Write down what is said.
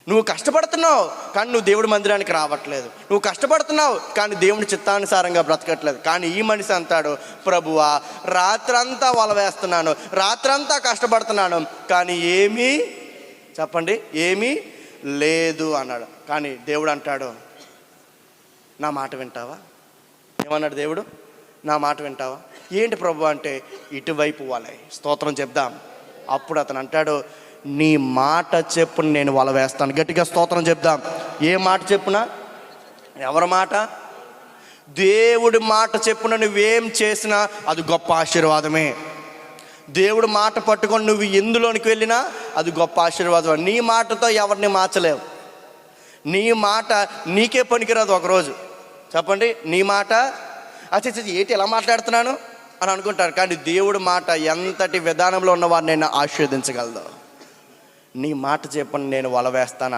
నువ్వు కష్టపడుతున్నావు కానీ నువ్వు దేవుడి మందిరానికి రావట్లేదు. నువ్వు కష్టపడుతున్నావు కానీ దేవుని చిత్తానుసారంగా బ్రతకట్లేదు. కానీ ఈ మనిషి అంటాడు, ప్రభువా రాత్రంతా వల వేస్తున్నాను, రాత్రంతా కష్టపడుతున్నాను, కానీ ఏమీ చెప్పండి ఏమీ లేదు అన్నాడు. కానీ దేవుడు అంటాడు, నా మాట వింటావా? ఏమన్నాడు దేవుడు? నా మాట వింటావా? ఏంటి ప్రభు అంటే, ఇటువైపు వలే. స్తోత్రం చెప్దాం. అప్పుడు అతను అంటాడు, నీ మాట చెప్పున నేను వల వేస్తాను. గట్టిగా స్తోత్రం చెప్దాం. ఏ మాట చెప్పున? ఎవరి మాట? దేవుడి మాట చెప్పున నువ్వేం చేసినా అది గొప్ప ఆశీర్వాదమే. దేవుడు మాట పట్టుకొని నువ్వు ఎందులోనికి వెళ్ళినా అది గొప్ప ఆశీర్వాదం. నీ మాటతో ఎవరిని మార్చలేవు. నీ మాట నీకే పనికిరాదు ఒకరోజు. చెప్పండి, నీ మాట అచ్చ ఏంటి ఎలా మాట్లాడుతున్నాను అని అనుకుంటారు. కానీ దేవుడి మాట ఎంతటి విధానంలో ఉన్న వారినైనా ఆశీర్వదించగలదు. నీ మాట చెప్పని నేను వల వేస్తాను